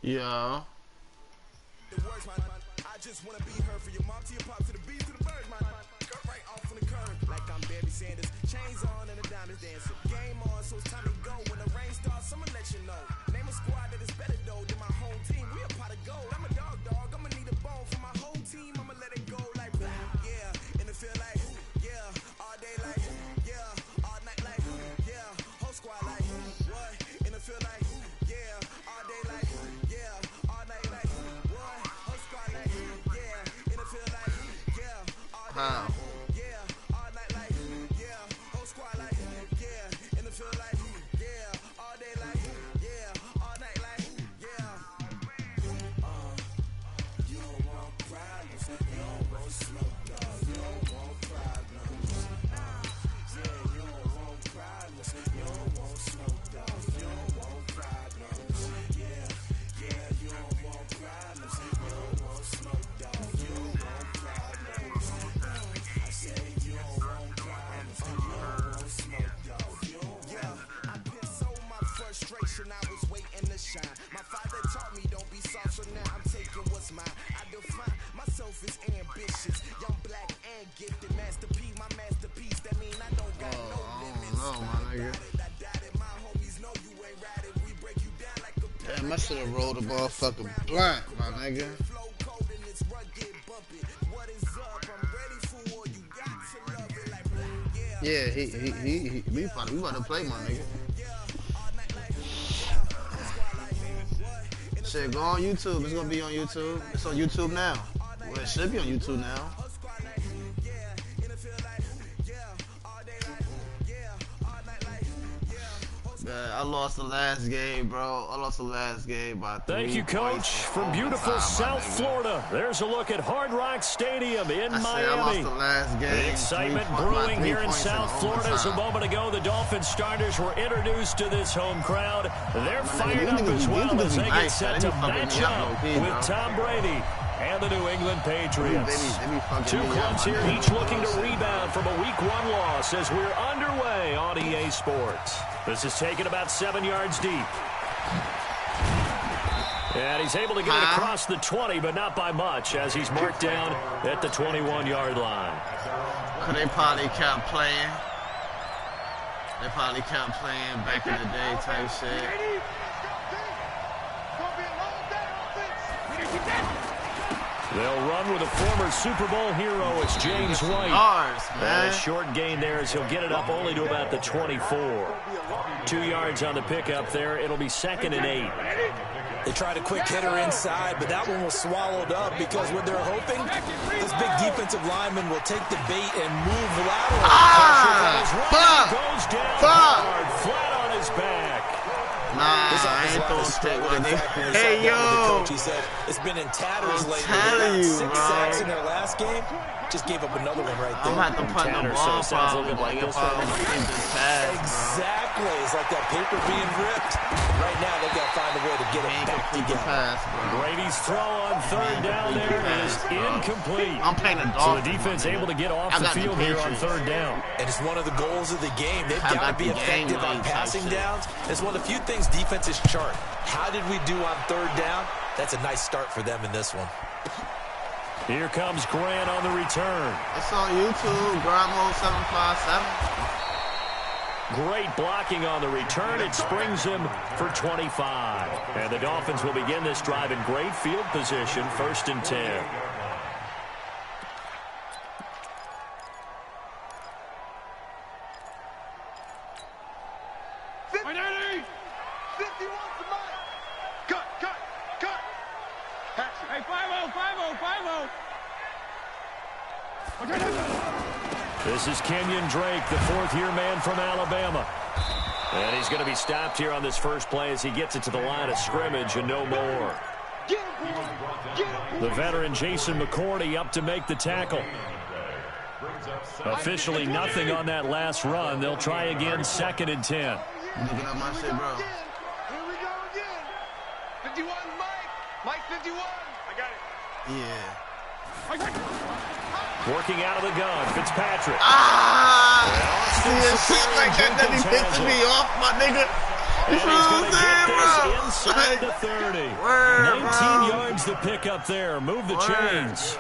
Yeah. I just wanna be her for your mom to your pop to the beat to the bird, man. Right off on the curb, like I'm Baby Sanders. Chains on and the diamonds dancing. Game on, so it's time to go. When the rain starts, I'ma let you know. Name a squad that is better though than my home team. We a pot of gold. I'm a dog. I'ma need a bone for my whole team. I'ma let it go like yeah, and it feel like yeah, all day like yeah, all night like yeah, whole squad like what? And it feel like yeah, all day like yeah, all night like what? Whole squad like yeah, and it feel like yeah, all day like yeah, all night like yeah, whole squad like yeah, and it feel like yeah, all day like yeah, all night like yeah. You don't want problems, you don't want smoke, dog. You don't want problems. Yeah, you don't want problems, you don't want smoke, dog. You don't want problems. Yeah, you don't want problems, you don't want smoke, dog. You don't want problems. I said you don't want problems, you don't want smoke, dog. You don't I pissed so my frustration, I was waiting to shine. My father taught me don't be soft, so now I'm taking what's mine. I define myself as ambitious, young, black, and gifted. Masterpiece, my masterpiece. That mean I don't got no limits. No, my nigga. I doubt it. My homies know you ain't ride it. We break you down like a Damn, I should have rolled the motherfucking blunt, my nigga. flow cold and it's rugged, bump it. What is up? I'm ready for war. You got to love it like yeah. Yeah, we about to play, my nigga. Shit, go on YouTube. It's gonna be on YouTube. It's on YouTube now. Well, it should be on YouTube now. Man, I lost the last game, bro. I lost the last game by 3 Thank you, Coach. points. From beautiful South Florida, there's a look at Hard Rock Stadium in Miami. I lost the last game. The excitement brewing here in South Florida as a moment ago. The Dolphins starters were introduced to this home crowd. They're fired up as well as they get set to match up with Tom Brady and the New England Patriots. Two clubs here, each looking to rebound from a Week 1 loss as we're underway on EA Sports. This is taken about 7 yards deep. And he's able to get it across the 20, but not by much, as he's marked down at the 21-yard line. They probably kept playing. They probably kept playing back in the day type shit. They'll run with a former Super Bowl hero. It's James White. And a short gain there as he'll get it up only to about the 24. 2 yards on the pickup there. It'll be 2nd and 8. They tried a quick hitter inside, but that one was swallowed up because what they're hoping, this big defensive lineman will take the bait and move laterally. Goes down hard, flat on his back. Nah, I ain't throwing stick with it. Hey, yo. He said it's been in tatters lately. They got 6 sacks in their last game. Just gave up another one right there. I'm going to have to put the ball probably like this pass. Exactly. It's like that paper being ripped. Right now, they got to find a way to get it back together. Brady's throw on 3rd down there is incomplete. I'm playing the So the defense able to get off the field here on 3rd down. And it's one of the goals of the game. They've got to be effective on passing downs. It's one of the few things defenses chart. How did we do on 3rd down? That's a nice start for them in this one. Here comes Grant on the return. It's on YouTube, grindmode757. Great blocking on the return. It springs him for 25. And the Dolphins will begin this drive in great field position, 1st and 10. This is Kenyon Drake, the 4th-year man from Alabama. And he's going to be stopped here on this first play as he gets it to the line of scrimmage and no more. The veteran Jason McCourty up to make the tackle. Officially nothing on that last run. They'll try again, 2nd and 10. Looking at my shit, bro. Here we go again. 51, Mike. Mike 51. I got it. Yeah. Working out of the gun, Fitzpatrick. See, shit like that, that he pissing me off, my nigga. And he's going to get this inside the 30. 19 yards to pick up there. Move the chains.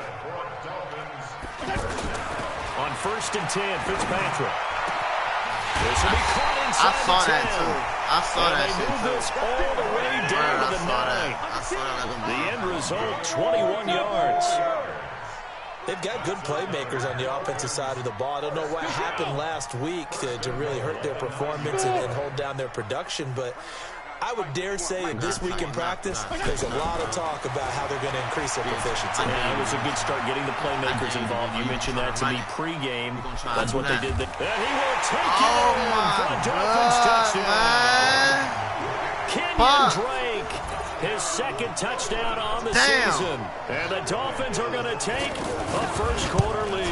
On 1st and 10, Fitzpatrick. This will be caught inside I saw the 10. that too. I saw that shit They move this all the way down to the 9. I saw that like a The end result, 21 yards. They've got good playmakers on the offensive side of the ball. I don't know what happened last week to really hurt their performance and hold down their production, but I would dare say this week in practice, there's a lot of talk about how they're going to increase their proficiency. Yeah, it was a good start getting the playmakers involved. You mentioned that to me pregame. That's what they did. And he will take it for a Dolphins touchdown. Kenyon Drake, his 2nd touchdown on the season. And the Dolphins are going to take a first-quarter lead.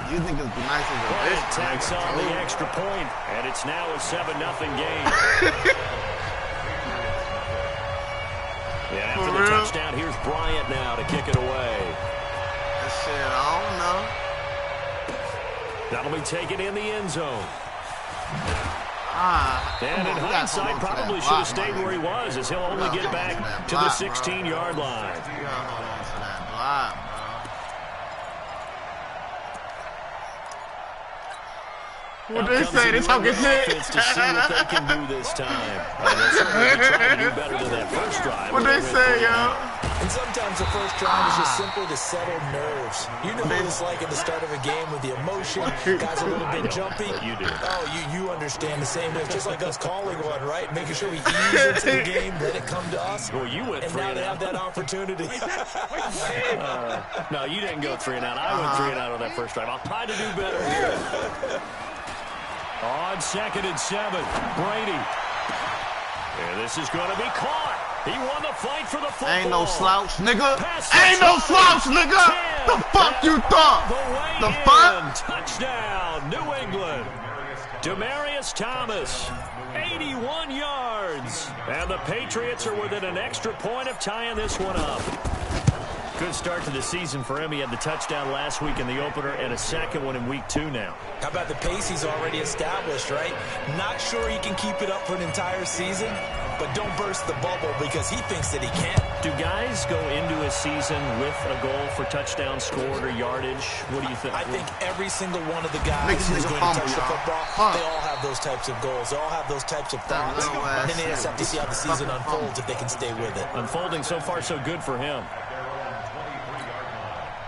You think it's nice as a Bryant takes on the extra point, and it's now a 7-0 game. Yeah, after the touchdown, here's Bryant now to kick it away. That shit, I don't know. That'll be taken in the end zone. And in on, hindsight, probably should have stayed where he was, as he'll only get back to the 16-yard line. You gotta hold on to that block, bro. What they say? They talking shit. To see what they can do this time. They'll certainly try to do better than that first drive. What they say, yo? And sometimes the first drive is just simply to settle nerves. You know what it's like at the start of a game with the emotion. Guys are a little bit jumpy. You do. Oh, you understand the same way. It's just like us calling one, right? Making sure we ease into the game, let it come to us. Well, you went and 3 now and they out. have that opportunity. No, you didn't go 3 and out. I went 3 and out on that first drive. I'll try to do better here. On 2nd and 7, Brady. And this is going to be caught. He won the fight for the football. Ain't no slouch, nigga. Ain't no slouch, nigga. The fuck you thought? The fuck? Touchdown, New England. Demaryius Thomas, 81 yards. And the Patriots are within an extra point of tying this one up. Good start to the season for him. He had the touchdown last week in the opener and a second one in week 2 now. How about the pace he's already established, right? Not sure he can keep it up for an entire season, but don't burst the bubble because he thinks that he can. Do guys go into a season with a goal for touchdown scored or yardage? What do you think? I think every single one of the guys who's going to touch the football, they all have those types of goals. They all have those types of thoughts. And then they just have to see how the season unfolds if they can stay with it. Unfolding so far so good for him.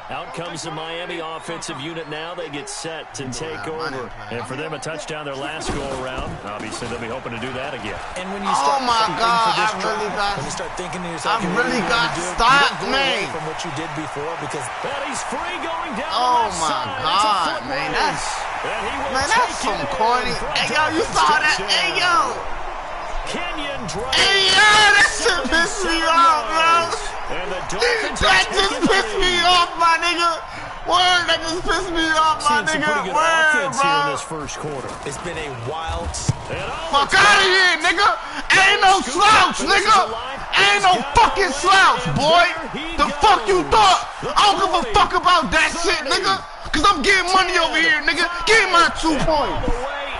Out comes the Miami offensive unit now. They get set to take over. And for them, a touchdown their last go-around. Obviously, they'll be hoping to do that again. And when you start thinking to yourself, I really got stopped, man. From what you did before, because he's free going down. Oh my God, man, that's some corny. Hey yo, you saw that? Hey yo, Kenyon Drake. hey yo, that shit pissed me off, bro. And the Dolphins that just pissed me off, my nigga. Word, that just pissed me off, my nigga. Pretty good offense here in this first quarter. It's been a wild. Fuck out of here, nigga. Ain't no slouch, nigga. Ain't no fucking slouch, boy. The fuck you thought? I don't give a fuck about that shit, nigga. Cause I'm getting money over here, nigga. Give me my 2 points.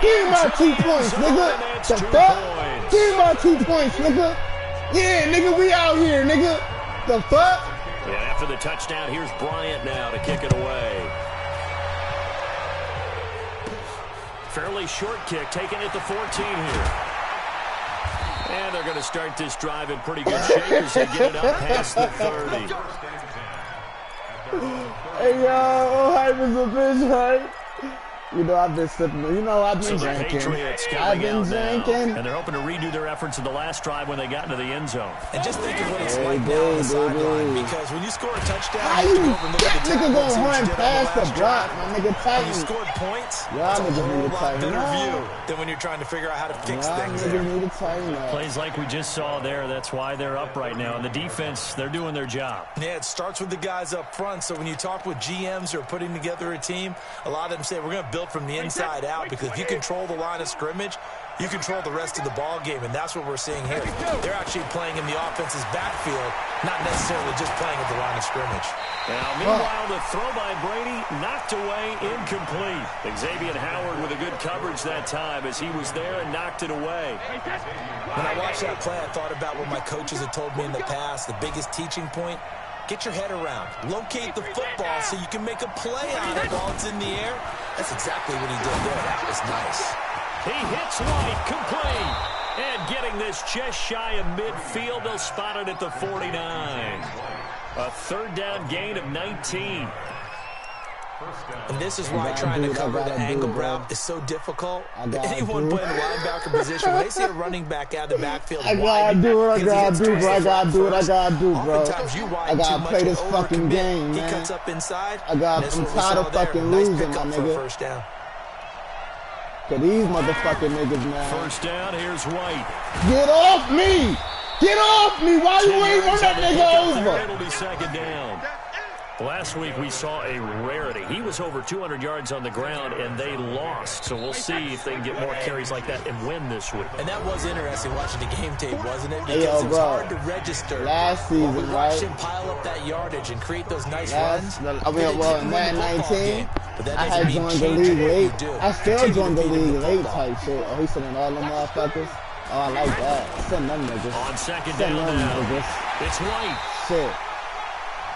Give me my 2 points, nigga. The fuck? Give me my 2 points, nigga. Yeah, nigga, we out here, nigga. The fuck? Yeah, after the touchdown, here's Bryant now to kick it away. Fairly short kick, taken at the 14 here. And they're going to start this drive in pretty good shape as they get it up past the 30. Hey, yo, hype is a bitch, right? You know, I've been sipping. You know, I've been drinking. I've been drinking. And they're hoping to redo their efforts in the last drive when they got into the end zone. And just think of what it's like now on the sideline. Because when you score a touchdown, you that nigga gonna run past the block, my nigga Titan. When you scored points, y'all it's a niggas need to lot tighten better up. view than when you're trying to figure out how to fix things Y'all there. niggas need to tighten up. Plays like we just saw there, that's why they're up right now. And the defense, they're doing their job. Yeah, it starts with the guys up front. So when you talk with GMs who are putting together a team, a lot of them say we're going to build from the inside out, because if you control the line of scrimmage, you control the rest of the ball game, and that's what we're seeing here. They're actually playing in the offense's backfield not necessarily just playing at the line of scrimmage. Now, meanwhile, the throw by Brady knocked away, incomplete. Xavier Howard with a good coverage that time as he was there and knocked it away. When I watched that play, I thought about what my coaches had told me in the past. The biggest teaching point, get your head around. Locate the football so you can make a play on it while it's in the air. That's exactly what he did there. That was nice. He hits White, complete. And getting this just shy of midfield, they'll spot it at the 49. A third down gain of 19. And this is why trying to cover the angle route is so difficult. Anyone playing the linebacker position, when they see a running back out of the backfield, I gotta do what I gotta do, bro. I gotta do what I gotta do, bro. I gotta play this fucking game, man. He cuts up inside. I'm tired of fucking losing, my nigga. First down. Cause these motherfucking niggas, man. First down, here's White. Get off me! Get off me! Why you ain't run that nigga over? It'll be second down. Last week we saw a rarity. He was over 200 yards on the ground, and they lost. So we'll see if they can get more carries like that and win this week. And that was interesting watching the game tape, wasn't it? Because it was hard to register. Last season, we watched him pile up that yardage and create those nice runs. I mean, well, in Madden 19, I had joined the league late. I still joined the league late type shit. Oh, he's sending all them motherfuckers. Oh, I like that. Send them niggas. On second down now, it's White. Shit.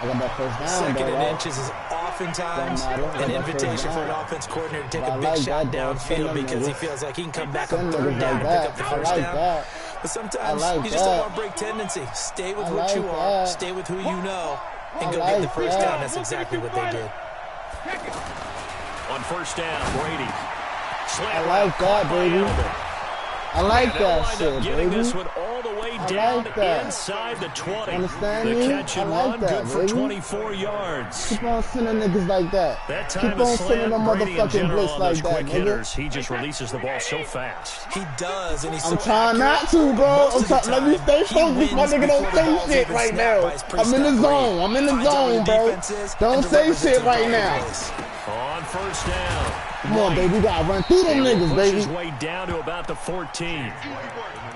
I got that first down. Second and inches is oftentimes an invitation for an offense coordinator to take a big shot downfield because he feels like he can come back on third down and pick up the first down. But sometimes you just don't want to break tendency. Stay with what you are, stay with who you know, and go get the first down. That's exactly what they did. On first down, Brady. I like that, baby. I like that shit, getting baby. This one all the way down inside the 20. Understand the me? catch and I like run that, good for baby. 24 yards. Keep on sending niggas like that. That time Keep on sending them motherfucking blitz like that, quick nigga. hitters, he just releases the ball so fast. He does, and he's I'm trying not to, bro. Let me stay focused. My nigga don't say shit right now. I'm in the zone. I'm in the zone, bro. Don't say shit right now. On first down. Come on, baby. We gotta run through them niggas, baby. His way down to about the 14.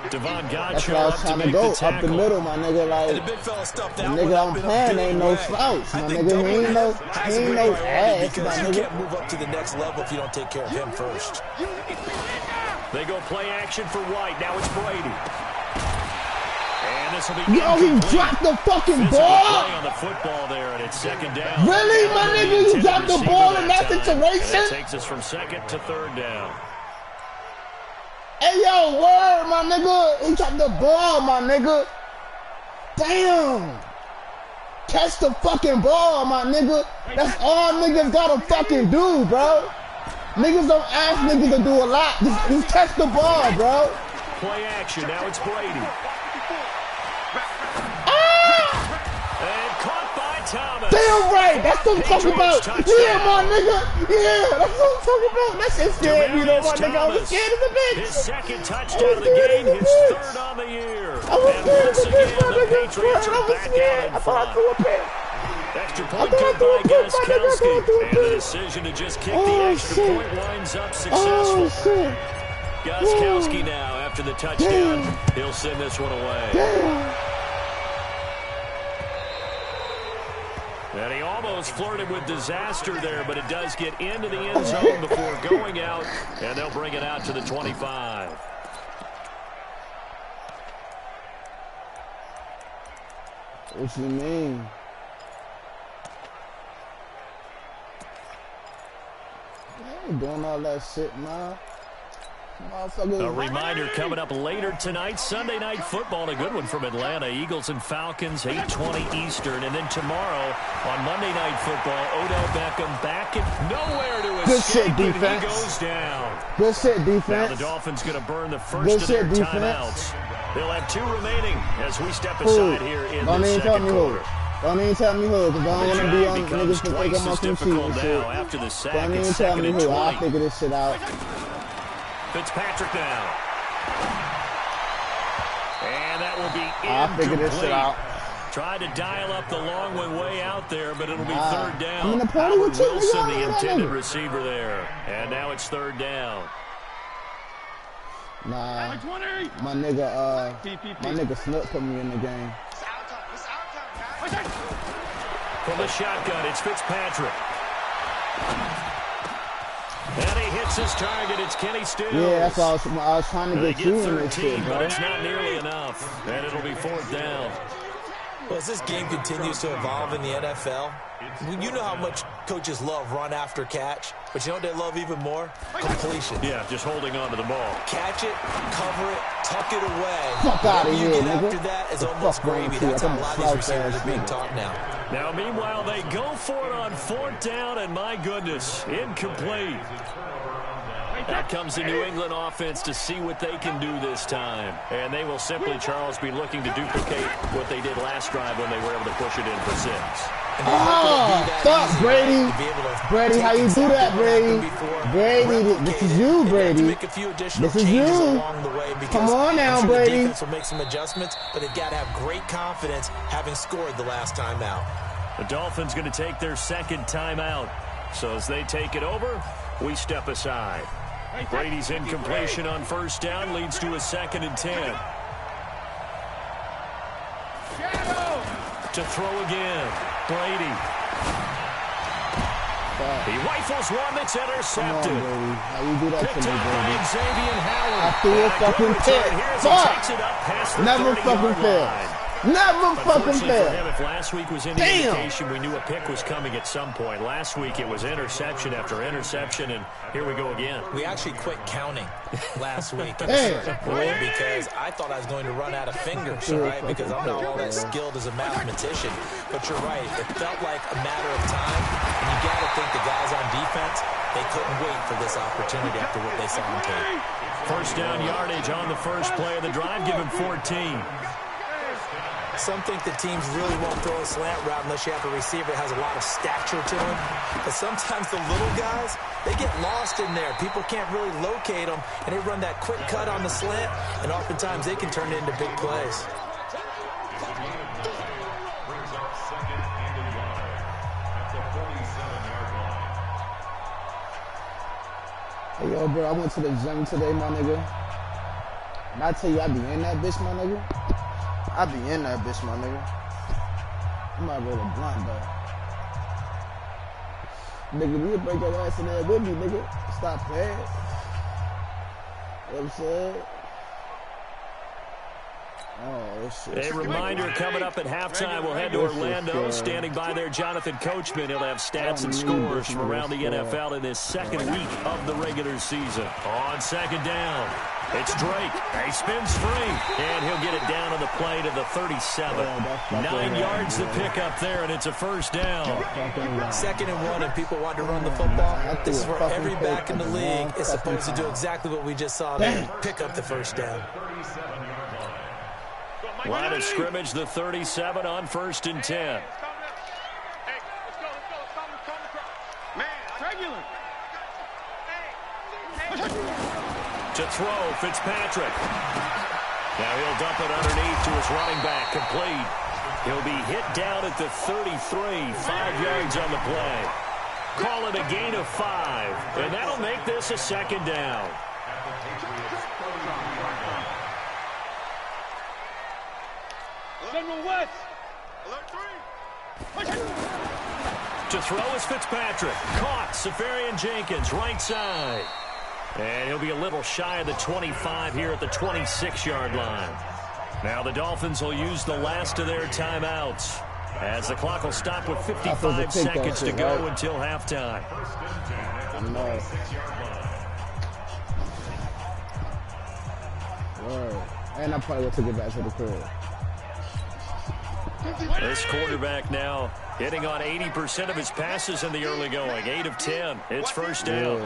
Devon That's where I was trying to go, up the middle, my nigga. Like, the nigga I'm playing ain't no slouch, my nigga. He ain't no ass, my nigga. You can't move up to the next level if you don't take care of him first. They go play action for White. Now it's Brady. And this will be yo, he dropped the fucking ball. On the football there, and it's second down. Really, my nigga? You dropped the ball in that situation? That takes us from second to third down. Hey, yo, word, my nigga. He dropped the ball, my nigga. Damn. Catch the fucking ball, my nigga. That's all niggas gotta fucking do, bro. Niggas don't ask niggas to do a lot. Just catch the ball, bro. Play action. Now it's Brady. And caught by Thomas. Damn right. That's what I'm talking about. Yeah, my nigga. Yeah, that's what I'm talking about. That shit scared me, though, my nigga. I was scared as a bitch. His second touchdown of the game. His third on the year. I was scared as a bitch, my nigga. I was scared. I thought I threw a pick. Extra point good by Gostkowski. And the decision to just kick the extra point winds up successful. Oh, shit. Gostkowski now, after the touchdown, he'll send this one away. And he almost flirted with disaster there, but it does get into the end zone before going out, and they'll bring it out to the 25. What you mean? I ain't doing all that shit, man. A reminder coming up later tonight, Sunday Night Football, a good one from Atlanta. Eagles and Falcons, 8:20 Eastern. And then tomorrow on Monday Night Football, Odell Beckham back and nowhere to escape. Good shit, defense. He goes down. Good shit, defense. Now the Dolphins going to burn the first of their timeouts. They'll have 2 remaining as we step aside here in the second quarter. Don't even tell me who, because I don't want to be on niggas to think I'm on some cheating shit. After the sack, don't even tell me who. I'll figure this shit out. Fitzpatrick now. And that will be incomplete. I'll figure this shit out. Tried to dial up the long one way out there, but it'll be third down. I'm in the party with Howard Wilson, the intended receiver there. And now it's third down. Nah, my nigga Snook put me in the game. From the shotgun, it's Fitzpatrick. And he hits his target. It's Kenny Stills. Yeah, that's what I was trying to get you in this shit, but it's not nearly enough. And it'll be 4th down. Well, as this game continues to evolve in the NFL, you know how much coaches love run after catch, but you know what they love even more? Completion. Yeah, just holding on to the ball. Catch it, cover it, tuck it away. Fuck out of here, get nigga. After that is almost gravy. That's how a lot of these receivers are being taught now. Now, meanwhile, they go for it on 4th down, and my goodness, incomplete. That comes the New England offense to see what they can do this time. And they will simply, Charles, be looking to duplicate what they did last drive when they were able to push it in for 6. Oh, stop, Brady. Brady, how you do that, Brady? Brady, this is you, Brady. This is you. Come on now, Brady. The defense will make some adjustments, but they've got to have great confidence having scored the last time out. The Dolphins going to take their 2nd timeout. So as they take it over, we step aside. Brady's incompletion on 1st down leads to a 2nd and 10. To throw again, Brady. He rifles one that's intercepted. Come on, Brady. How you do that to Picked me, up by Brady? Xavier Howard. I threw a fucking pick. Fuck. Never fucking fail. Never fucking fail. If last week was any indication, we knew a pick was coming at some point. Last week it was interception after interception, and here we go again. We actually quit counting last week because I thought I was going to run out of fingers, right? Because I'm not all that skilled as a mathematician. But you're right. It felt like a matter of time, and you got to think the guys on defense, they couldn't wait for this opportunity after what they saw on tape. 1st down yardage on the first play of the drive. Give him 14. Some think the teams really won't throw a slant route unless you have a receiver that has a lot of stature to him. But sometimes the little guys, they get lost in there. People can't really locate them, and they run that quick cut on the slant, and oftentimes they can turn it into big plays. Hey, yo, bro, I went to the gym today, my nigga. And I tell you, I be in that bitch, my nigga. I be in that bitch, my nigga. I might roll a blunt, though. Nigga, we'll break your ass in there with me, nigga. Stop playing. You know what I'm saying? Oh, this shit. A reminder coming up at halftime. We'll head to Orlando. Standing by there, Jonathan Coachman. He'll have stats and scores from around the NFL in this 2nd week of the regular season. On 2nd down, it's Drake. He spins free, and he'll get it down on the play to the 37. 9 yards to pick up there, and it's a 1st down. 2nd and 1, and people want to run the football. This is where every back in the league is supposed to do exactly what we just saw there. Pick up the 1st down. Line of scrimmage, the 37 on 1st and 10. To throw, Fitzpatrick. Now he'll dump it underneath to his running back, complete. He'll be hit down at the 33, 5 yards on the play. Call it a gain of 5, and that'll make this a 2nd down. To throw is Fitzpatrick. Caught. Safarian Jenkins, right side. And he'll be a little shy of the 25 here at the 26-yard line. Now the Dolphins will use the last of their timeouts, as the clock will stop with 55 seconds to go until halftime. And I probably will take it back to the crib. This quarterback now hitting on 80% of his passes in the early going. 8 of 10. It's 1st down.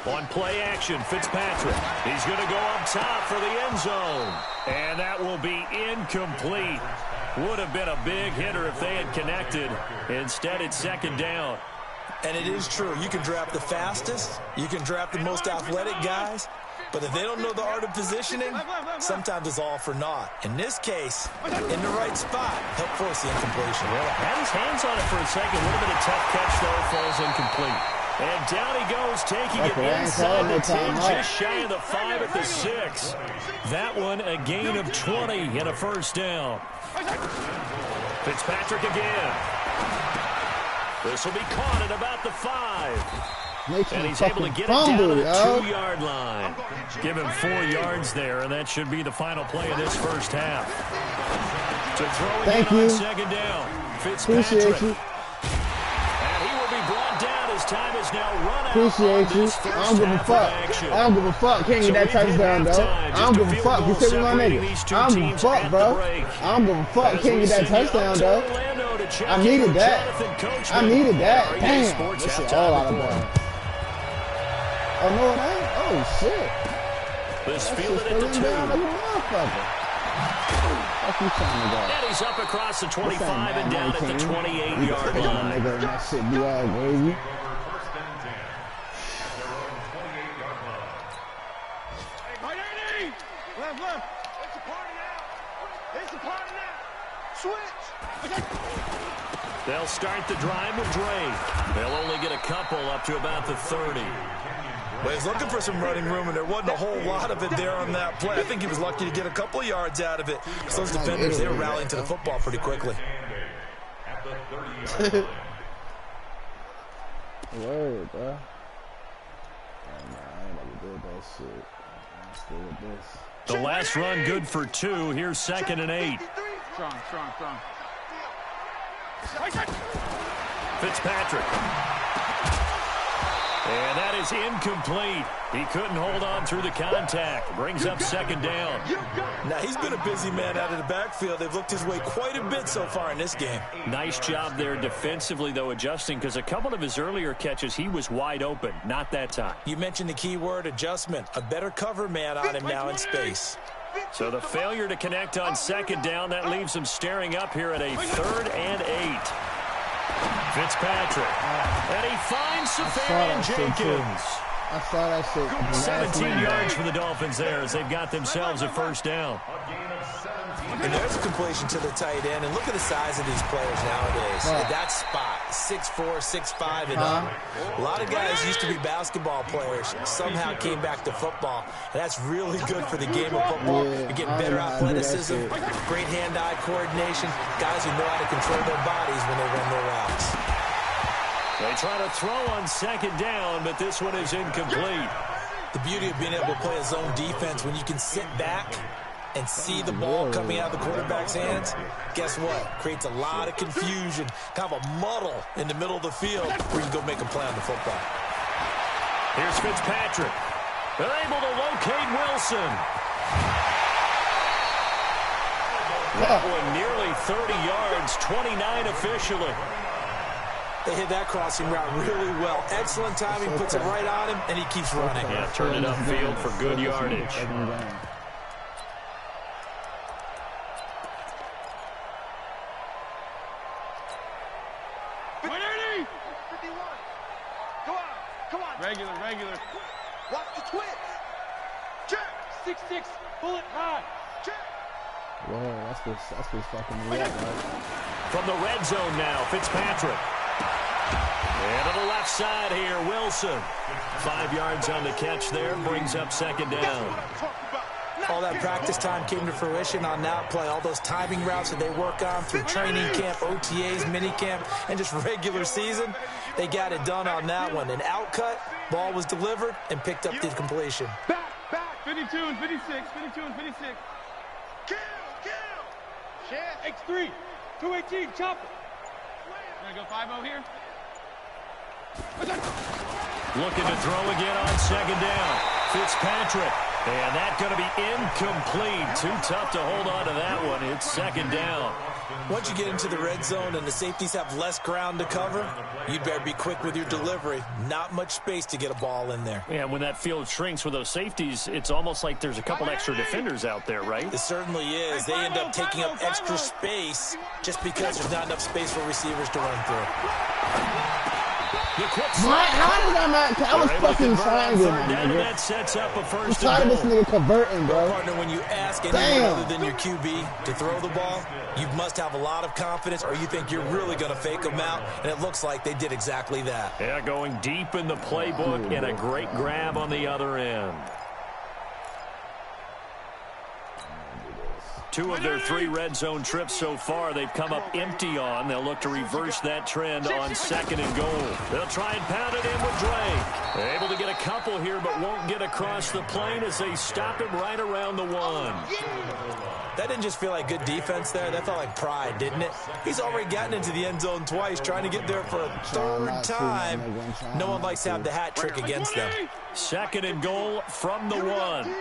On play action, Fitzpatrick. He's going to go up top for the end zone. And that will be incomplete. Would have been a big hitter if they had connected. Instead, it's 2nd down. And it is true. You can draft the fastest. You can draft the most athletic guys. But if they don't know the art of positioning, sometimes it's all for naught. In this case, in the right spot, help force the incompletion. Well, had his hands on it for a second. A little bit of tough catch, though, falls incomplete. And down he goes, taking it inside the 10, just shy of the 5 at the 6. That one a gain of 20 and a first down. Fitzpatrick again. This will be caught at about the 5. And he's able to get it down to the 2-yard line. Give him 4 yards there, and that should be the final play of this first half. To throw again on second down, Fitzpatrick. And he will be brought down as time is now run out. Appreciate you. I don't give a fuck. I don't give a fuck. Can't get that touchdown, though. I don't give a fuck. You see my nigga? I don't give a fuck, bro. I don't give a fuck. Can't get that touchdown, though. I needed that. I needed that. Damn. This shit all out of bounds. Oh, no, it ain't? Oh, shit. This field at the 2. Down like a motherfucker. Fuck you trying to go? And he's up across the 25 and down at the 28-yard line. Nigga, that shit be all crazy. Left. It's a party now. It's a party now. Switch. They'll start the drive with Drake. They'll only get a couple up to about the 30. Well, he's looking for some running room, and there wasn't a whole lot of it there on that play. I think he was lucky to get a couple of yards out of it. So those defenders, they were rallying to the football pretty quickly. Word, bro. Oh, man, I ain't never did that shit. I'm still with this. The last run good for 2. Here's 2nd and 8. Strong. Fitzpatrick. And that is incomplete. He couldn't hold on through the contact. Brings up 2nd down. Now, he's been a busy man out of the backfield. They've looked his way quite a bit so far in this game. Nice job there defensively, though, adjusting, because a couple of his earlier catches, he was wide open. Not that time. You mentioned the key word, adjustment. A better cover man on him now in space. So the failure to connect on 2nd down, that leaves him staring up here at a 3rd and 8. Fitzpatrick. And he finds Safarian Jenkins. I saw that shit. 17 yards for the Dolphins there as they've got themselves a first down. And there's a completion to the tight end. And look at the size of these players nowadays. At that spot, 6'4", 6'5", and up. A lot of guys used to be basketball players. Somehow came back to football. And that's really good for the game of football. You're getting better athleticism, great hand-eye coordination. Guys who know how to control their bodies when they run their routes. They try to throw on 2nd down, but this one is incomplete. The beauty of being able to play a zone defense when you can sit back and see the ball coming out of the quarterback's hands, guess what? Creates a lot of confusion, kind of a muddle in the middle of the field where you can go make a play on the football. Here's Fitzpatrick. They're able to locate Wilson. That one nearly 30 yards, 29 officially. They hit that crossing route really well. Excellent timing, puts it right on him, and he keeps running. Yeah, turn it upfield for good yardage. Regular. Watch the twitch. Check. 6'6", bullet high. Check. Whoa, that's what's fucking me up, bro. From the red zone now, Fitzpatrick. And to the left side here, Wilson. 5 yards on the catch there, brings up 2nd down. All that practice time came to fruition on that play. All those timing routes that they work on through training camp, OTAs, minicamp, and just regular season, they got it done on that one. An outcut, ball was delivered, and picked up the completion. Back, 52 and 56, Kill. X3, 218, chop it. We're going to go 5-0 here. Looking to throw again on 2nd down. Fitzpatrick. And that's going to be incomplete. Too tough to hold on to that one. It's 2nd down. Once you get into the red zone and the safeties have less ground to cover, you'd better be quick with your delivery. Not much space to get a ball in there. Yeah, when that field shrinks with those safeties, it's almost like there's a couple extra defenders out there, right? It certainly is. They end up taking up extra space just because there's not enough space for receivers to run through. How did I not? I was fucking trying to, That sets up a first I'm tired of this nigga converting, bro. Partner, when you ask anyone other than your QB to throw the ball, you must have a lot of confidence, or you think you're really going to fake them out, and it looks like they did exactly that. Yeah, going deep in the playbook and a great grab on the other end. 2 of their 3 red zone trips so far, they've come up empty on. They'll look to reverse that trend on 2nd and goal. They'll try and pound it in with Drake. They're able to get a couple here, but won't get across the plane as they stop him right around the 1. That didn't just feel like good defense there. That felt like pride, didn't it? He's already gotten into the end zone twice, trying to get there for a 3rd time. No one likes to have the hat trick against them. 2nd and goal from the 1.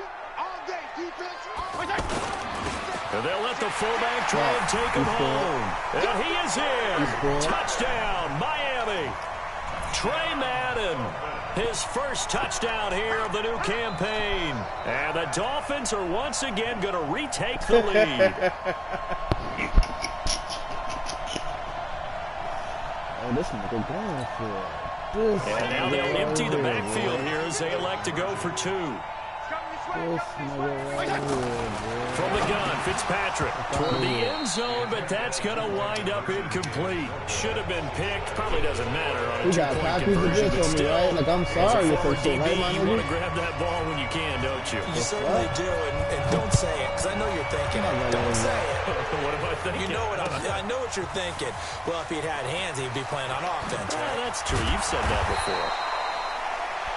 And they'll let the fullback try and take him home. And he is in. Touchdown, Miami. Trey Madden, his first touchdown here of the new campaign. And the Dolphins are once again going to retake the lead. Oh, this nigga going for it. And now they'll empty the backfield here as they elect to go for 2. From the gun, Fitzpatrick toward the end zone, but that's going to wind up incomplete. Should have been picked. Probably doesn't matter on a 2-point conversion, but still, right? Like, I'm sorry, as a forward DB, right, you want to grab that ball when you can, don't you? You certainly do, and don't say it, because I know you're thinking it. Don't say it. What am I thinking? You know what I know what you're thinking. Well, if he'd had hands, he'd be playing on offense. Well, that's true. You've said that before.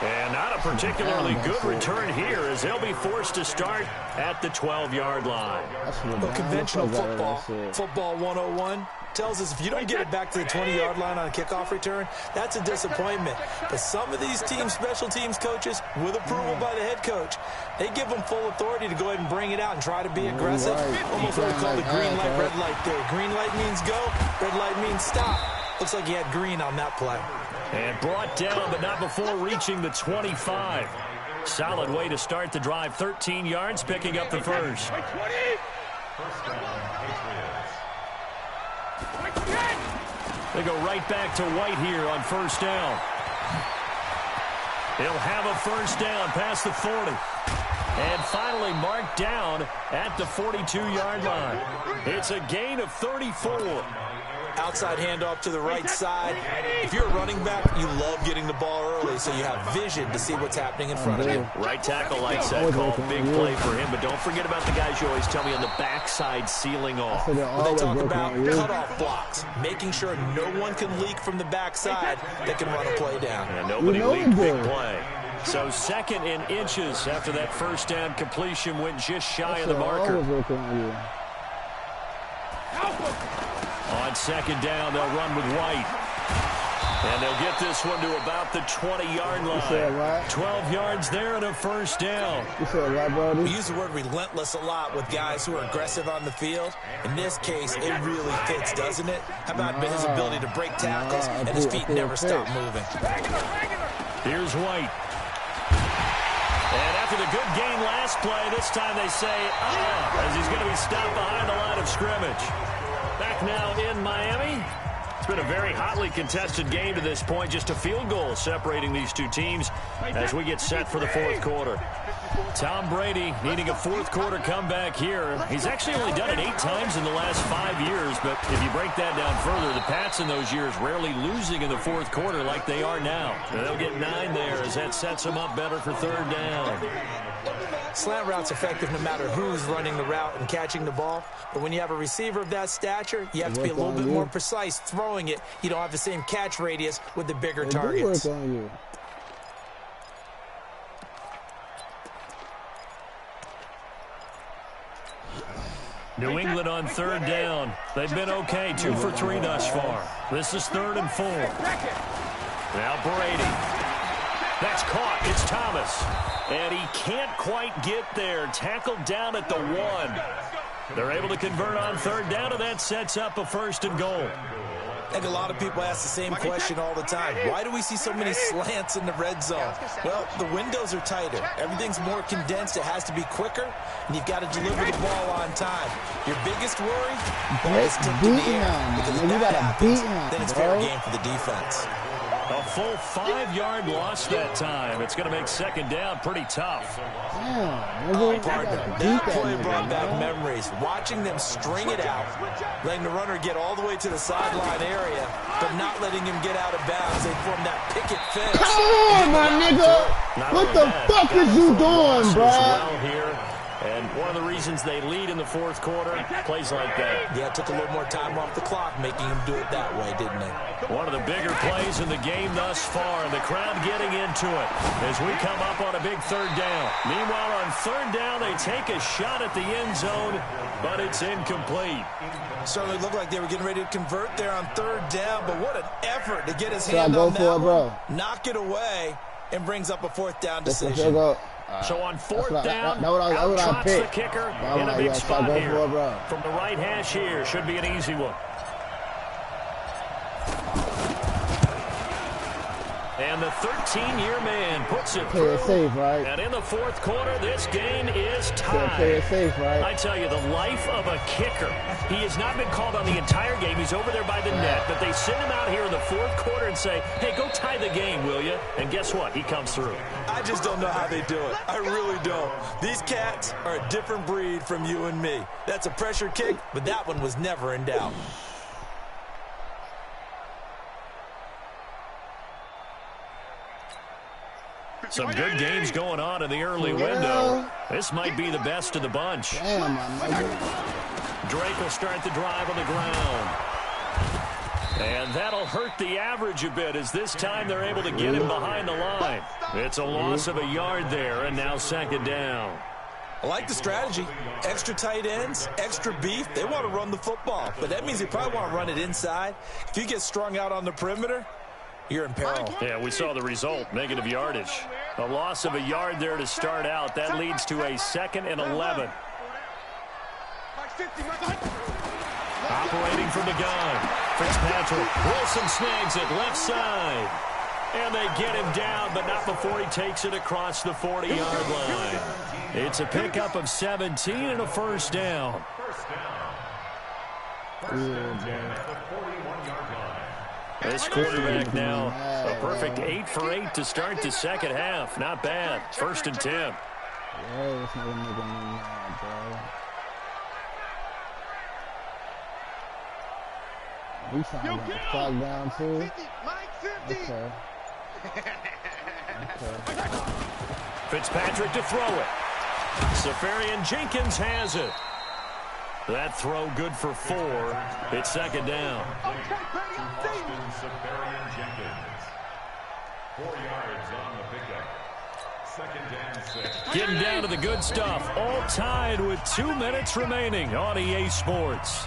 And not a particularly good return here as they'll be forced to start at the 12-yard line. Well, conventional football 101 tells us if you don't get it back to the 20-yard line on a kickoff return, that's a disappointment. But some of these special teams coaches, with approval by the head coach, they give them full authority to go ahead and bring it out and try to be aggressive. Almost what we call the green light, red light theory. Green light means go, red light means stop. Looks like he had green on that play. And brought down, but not before reaching the 25. Solid way to start the drive. 13 yards, picking up the first. They go right back to White here on first down. He'll have a first down past the 40. And finally marked down at the 42-yard line. It's a gain of 34. Outside handoff to the right side. If you're a running back, you love getting the ball early so you have vision to see what's happening in front of you. Right tackle likes that call. Big play for him, but don't forget about the guys you always tell me on the backside sealing off. Well, they talk about cutoff blocks, making sure no one can leak from the backside that can run a play down. And nobody leaked big play. So 2nd and inches after that first down completion went just shy of the marker. On 2nd down, they'll run with White. And they'll get this one to about the 20-yard line. 12 yards there and a first down. We use the word relentless a lot with guys who are aggressive on the field. In this case, it really fits, doesn't it? How about his ability to break tackles and his feet never stop moving? Here's White. And after the good gain last play, this time they say, as he's going to be stopped behind the line of scrimmage. Back now in Miami. It's been a very hotly contested game to this point. Just a field goal separating these two teams as we get set for the fourth quarter. Tom Brady needing a fourth quarter comeback here. He's actually only done it 8 times in the last 5 years, but if you break that down further, the Pats in those years rarely losing in the fourth quarter like they are now. And they'll get 9 there as that sets them up better for third down. Slant route's effective no matter who's running the route and catching the ball. But when you have a receiver of that stature, you have to be a little bit more precise throwing it. You don't have the same catch radius with the bigger targets. New England on third down. They've been okay, 2 for 3 thus far. This is 3rd and 4. Now Brady. That's caught. It's Thomas. And he can't quite get there. Tackled down at the 1. They're able to convert on third down, and that sets up a 1st and goal. I think a lot of people ask the same question all the time. Why do we see so many slants in the red zone? Well, the windows are tighter. Everything's more condensed. It has to be quicker, and you've got to deliver the ball on time. Your biggest worry? Ball is tipped in the air. Because if that happens, then it's fair game for the defense. A full 5-yard loss that time. It's going to make second down pretty tough. That play brought back memories. Watching them string it out, letting the runner get all the way to the sideline area, but not letting him get out of bounds. They formed that picket fence. Come on, my nigga. What the fuck is you doing, bro? Well here. And one of the reasons they lead in the fourth quarter, plays like that. Yeah, it took a little more time off the clock, making him do it that way, didn't it? One of the bigger plays in the game thus far, and the crowd getting into it as we come up on a big third down. Meanwhile, on third down, they take a shot at the end zone, but it's incomplete. Certainly looked like they were getting ready to convert there on third down, but what an effort to get his hand on that one, knock it away, and brings up a fourth down decision. So on fourth down, out trots the kicker in a big spot here. From the right hash here, should be an easy one. And the 13-year man puts it through. Safe, right? And in the fourth quarter, this game is tied. Play it safe, right? I tell you, the life of a kicker. He has not been called on the entire game. He's over there by the net. But they send him out here in the fourth quarter and say, hey, go tie the game, will you? And guess what? He comes through. I just don't know how they do it. I really don't. These cats are a different breed from you and me. That's a pressure kick, but that one was never in doubt. Some good games going on in the early window. This might be the best of the bunch. Damn, Drake will start the drive on the ground. And that'll hurt the average a bit as this time they're able to get him behind the line. It's a loss of a yard there, and now second down. I like the strategy. Extra tight ends, extra beef. They want to run the football, but that means they probably want to run it inside. If you get strung out on the perimeter, you're in peril. Yeah, we saw the result, negative yardage. A loss of a yard there to start out. That leads to a 2nd and 11. Operating from the gun. Fitzpatrick. Wilson snags it left side. And they get him down, but not before he takes it across the 40-yard line. It's a pickup of 17 and a first down. This quarterback now, a perfect 8 for 8 to start the second half. Not bad. 1st and 10. We trying to get the clock down too. Okay. Fitzpatrick to throw it. Safarian Jenkins has it. That throw good for 4. It's second down. Safarian Jenkins. 4 yards on the pickup. 2nd and 6. Getting down to the good stuff. All tied with 2 minutes remaining on EA Sports.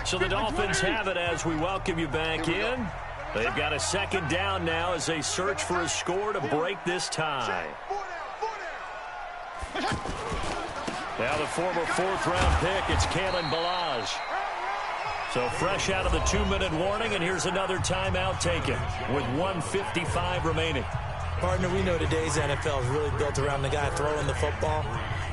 So the Dolphins have it as we welcome you back in. They've got a second down now as they search for a score to break this tie. Now the former 4th-round pick, it's Kalen Ballage. So fresh out of the 2-minute warning, and here's another timeout taken with 1:55 remaining. Partner, we know today's NFL is really built around the guy throwing the football.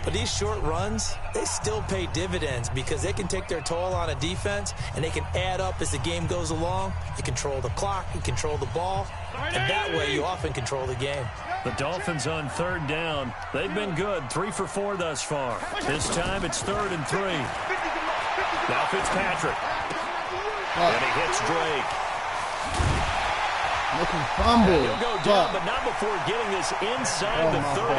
But these short runs, they still pay dividends because they can take their toll on a defense and they can add up as the game goes along. You control the clock, you control the ball, and that way you often control the game. The Dolphins on third down. They've been good, 3 for 4 thus far. This time it's 3rd and 3. Now Fitzpatrick. And he hits Drake. Fumble. He'll go down, but not before getting this inside the 30.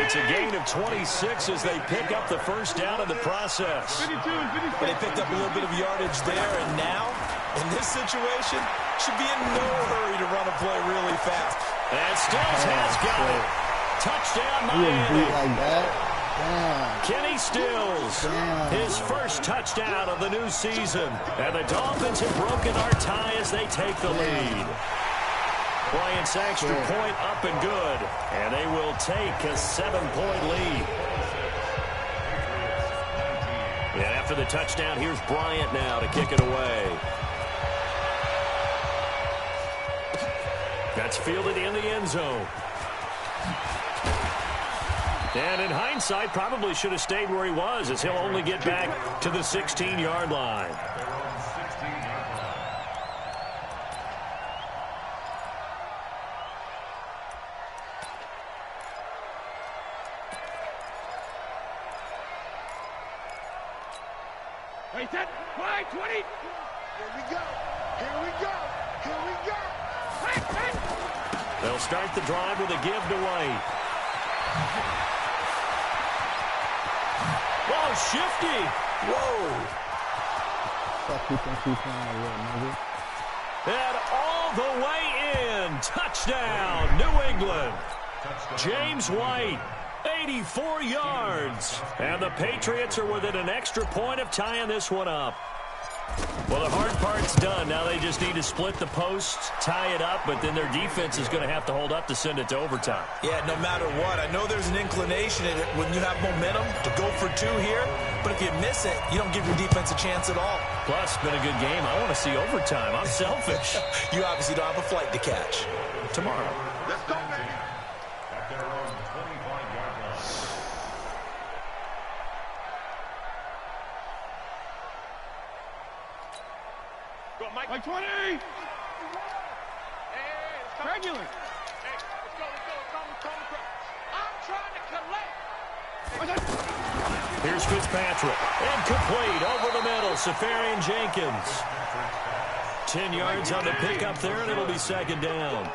It's a gain of 26 as they pick up the first down in the process. But they picked up a little bit of yardage there, and now, in this situation, should be in no hurry to run a play really fast. And Stills has got it. Touchdown, Miami. Like that. Kenny Stills, his first touchdown of the new season. And the Dolphins have broken our tie as they take the lead. Bryant's extra point up and good. And they will take a 7-point lead. And after the touchdown, here's Bryant now to kick it away. That's fielded in the end zone. And in hindsight, probably should have stayed where he was, as he'll only get back to the 16-yard line. Right, set, wide, 20. Here we go. Here we go. Here we go. They'll start the drive with a give to White. Whoa, shifty. Whoa. And all the way in. Touchdown, New England. James White. 84 yards. And the Patriots are within an extra point of tying this one up. Well, the hard part's done. Now they just need to split the posts, tie it up, but then their defense is going to have to hold up to send it to overtime. Yeah, no matter what. I know there's an inclination in it when you have momentum to go for two here, but if you miss it, you don't give your defense a chance at all. Plus, it's been a good game. I want to see overtime. I'm selfish. You obviously don't have a flight to catch. Tomorrow. Let's go, man. At their own 25-yard line. Go, Mike. Mike 20. Hey, regular. Hey, let's go. Come. I'm trying to collect. Here's Fitzpatrick. Incomplete over the middle. Safarian Jenkins. 10 yards on the pickup there, and it'll be second down.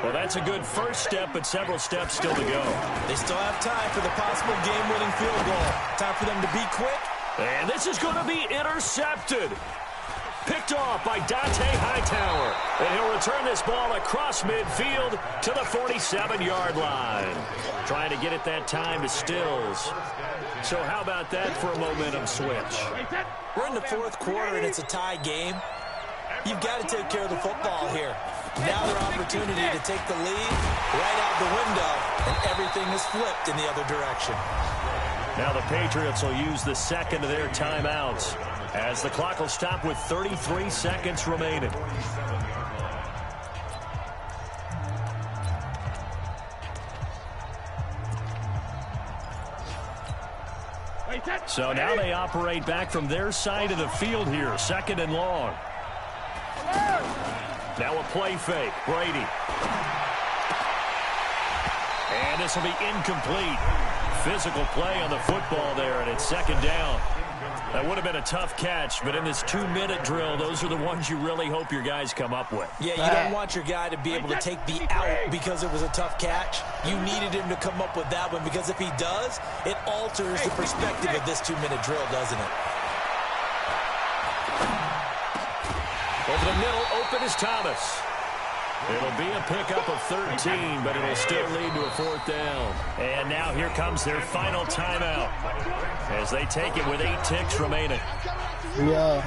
Well, that's a good first step, but several steps still to go. They still have time for the possible game-winning field goal. Time for them to be quick. And this is going to be intercepted. Picked off by Dante Hightower. And he'll return this ball across midfield to the 47-yard line. Trying to get it that time to Stills. So how about that for a momentum switch? We're in the fourth quarter, and it's a tie game. You've got to take care of the football here. Now their opportunity to take the lead right out the window, and everything is flipped in the other direction. Now the Patriots will use the second of their timeouts as the clock will stop with 33 seconds remaining. So now they operate back from their side of the field here, second and long. Now a play fake, Brady. And this will be incomplete. Physical play on the football there, and it's second down. That would have been a tough catch, but in this 2-minute drill, those are the ones you really hope your guys come up with. Yeah, you don't want your guy to be able to take the out because it was a tough catch. You needed him to come up with that one, because if he does, it alters the perspective of this 2-minute drill, doesn't it? Over the middle, open is Thomas. It'll be a pickup of 13, but it'll still lead to a fourth down. And now here comes their final timeout as they take it with 8 ticks remaining. Yeah.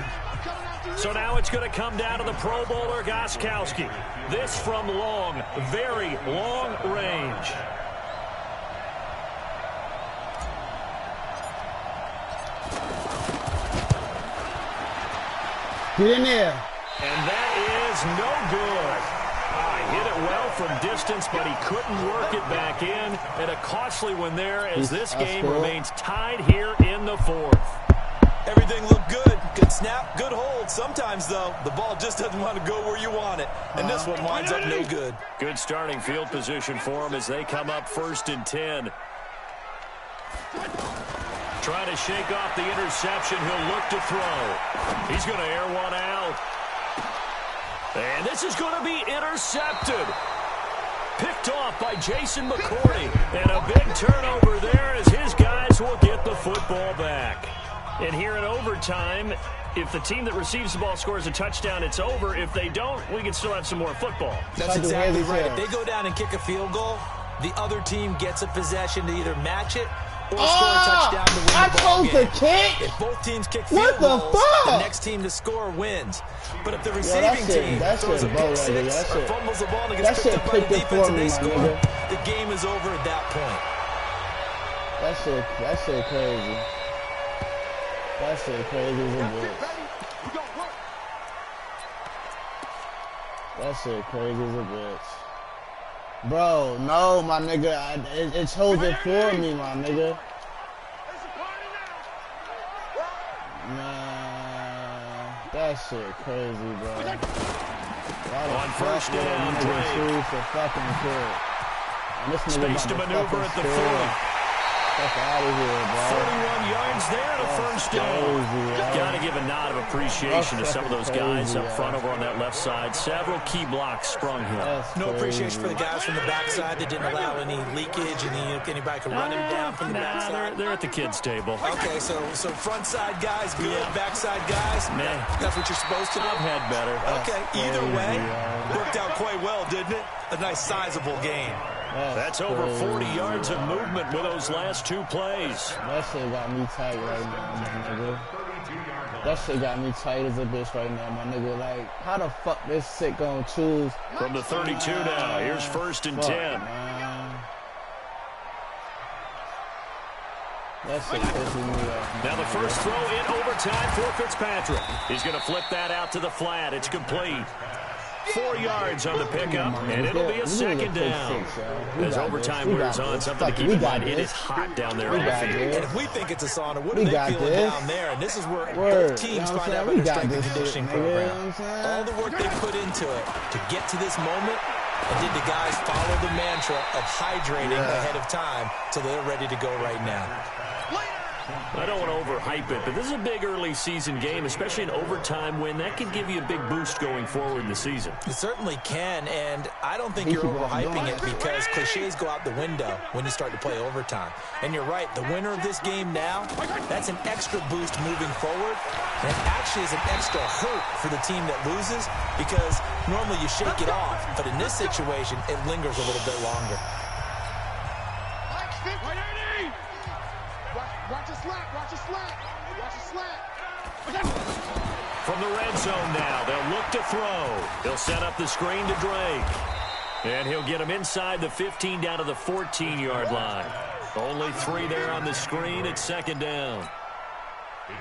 So now it's going to come down to the Pro Bowler Gostkowski. This from long, very long range. Get in there. And that is no good. Hit it well from distance, but he couldn't work it back in. And a costly one there as this game remains tied here in the fourth. Everything looked good. Good snap, good hold. Sometimes, though, the ball just doesn't want to go where you want it. And this one winds up no good. Good starting field position for him as they come up 1st and 10. Trying to shake off the interception. He'll look to throw. He's going to air one out. And this is going to be intercepted. Picked off by Jason McCourty. And a big turnover there as his guys will get the football back. And here in overtime, if the team that receives the ball scores a touchdown, it's over. If they don't, we can still have some more football. That's exactly right. If they go down and kick a field goal, the other team gets a possession to either match it or score a touchdown to win the ball game. If both teams kick field goals, the next team to score wins. But if the receiving team throws a pick six or fumbles the ball and gets picked up by the defense and they score, the game is over at that point. That shit crazy. That shit crazy as a bitch. That That shit crazy as a bitch. Bro, no, my nigga. It chose it for me, my nigga. Man, that shit crazy, bro. On first down, choose to fucking kill. And this nigga space to maneuver at the 40. Fuck out of here, bro. 41 yards there to first down. Got to give a nod of appreciation to some of those guys up front over on that left side. Several key blocks sprung here. No appreciation for the guys from the backside that didn't allow any leakage and anybody could run him down from the backside. They're at the kids' table. Okay, so front side guys good, backside guys, man, that's what you're supposed to do. I've had better. Okay, either way, worked out quite well, didn't it? A nice sizable gain. That's over 40 yards of movement with those last two plays. That shit got me tight right now, my nigga. That shit got me tight as a bitch right now, my nigga. Like, how the fuck this shit gonna choose? From the 32 now, here's first and 10. Man. That shit pissing me off. Now the first throw in overtime for Fitzpatrick. He's going to flip that out to the flat. It's complete. 4 yards on the pickup, and it'll be a second down. As overtime wears on, something to keep in mind, it is hot down there on the field. And if we think it's a sauna, what are they feeling down there? And this is where both teams find out about their strength and conditioning program. All the work they put into it to get to this moment, and did the guys follow the mantra of hydrating ahead of time so they're ready to go right now? I don't want to overhype it, but this is a big early season game, especially an overtime win. That can give you a big boost going forward in the season. It certainly can, and I don't think you're overhyping it because cliches go out the window when you start to play overtime. And you're right, the winner of this game now, that's an extra boost moving forward, and it actually is an extra hurt for the team that loses because normally you shake it off, but in this situation, it lingers a little bit longer. Watch a slap, watch a slap, watch a slap. From the red zone now, they'll look to throw. They'll set up the screen to Drake. And he'll get him inside the 15 down to the 14-yard line. Only 3 there on the screen at second down.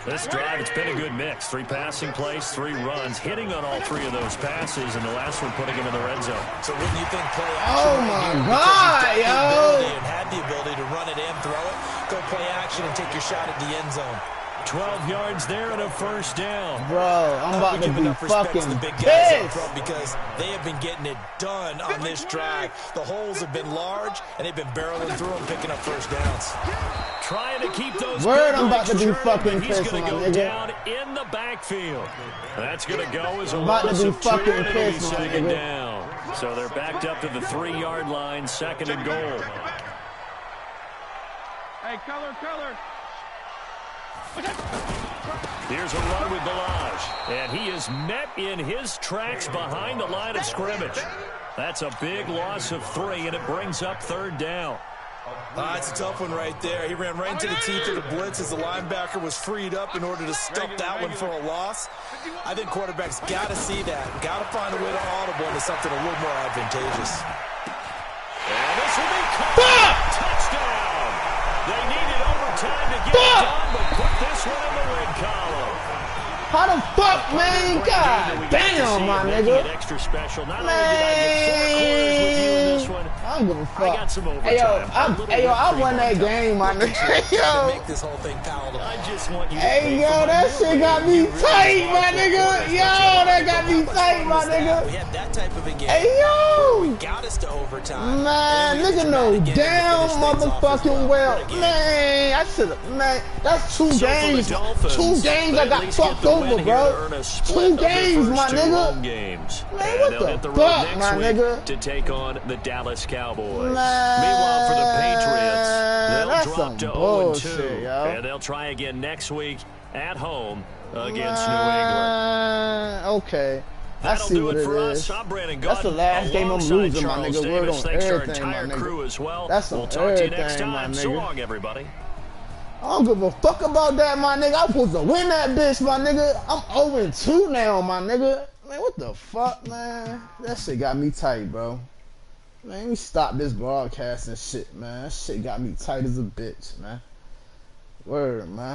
This drive, it's been a good mix. 3 passing plays, 3 runs, hitting on all 3 of those passes, and the last one putting him in the red zone. So wouldn't you think play action? Oh my God, yo! And had the ability to run it and throw it, go play action and take your shot at the end zone. 12 yards there and a first down. Bro, I'm about to be fucking the big guys up pissed. front because they have been getting it done on this drive. The holes have been large, and they've been barreling through them, picking up first downs. Trying to keep those. Word, I'm about to be fucking He's pissed, going my to go nigga. down in the backfield. That's going to go as a I'm about to loss be of 2, fucking and it'll be pissed, my second nigga. down. So they're backed up to the 3-yard line, second and goal. Hey, color. Here's a run with Balaj, and he is met in his tracks behind the line of scrimmage. That's a big loss of 3, and it brings up third down. It's a tough one right there. He ran right into the teeth of the blitz as the linebacker was freed up in order to stuff that one for a loss. I think quarterbacks got to see that. Got to find a way to audible into something a little more advantageous. And this will be caught. Touchdown. They needed overtime to get it done, but put this one in the win column. How the fuck, man? God damn, my nigga. Extra special. Not only did I get 4 quarters with you in this one, I don't give a fuck. I got some overtime. Hey, yo, I won that game, my nigga. Yo. Make this whole thing palatable. I just want you to Hey, yo, that shit got me tight, my nigga. Yo, that got me tight, my We nigga. had that type of a game. Hey, yo. Got us to overtime. Man, nigga, no damn motherfucking well. Man, I should have, man, that's 2 games. 2 games I got fucked over, bro. 2 games, my nigga. Man, what the fuck, my nigga? To take on the Dallas Cowboys. Man, Meanwhile, for the Patriots, that's they'll some drop to 0-2, bullshit, yo. and they'll try again next week at home against New England. Okay. I That'll see do what it it for us. is. I'm Brandon That's the Gutton, last game I'm alongside losing, my Charles nigga. Word Davis. on Thanks to our everything, my entire nigga. crew as well. That's on We'll talk to you next everything, my time. So nigga. long, everybody. I don't give a fuck about that, my nigga. I'm supposed to win that bitch, my nigga. I'm 0-2 now, my nigga. Man, what the fuck, man? That shit got me tight, bro. Man, let me stop this broadcast and shit, man. That shit got me tight as a bitch, man. Word, man.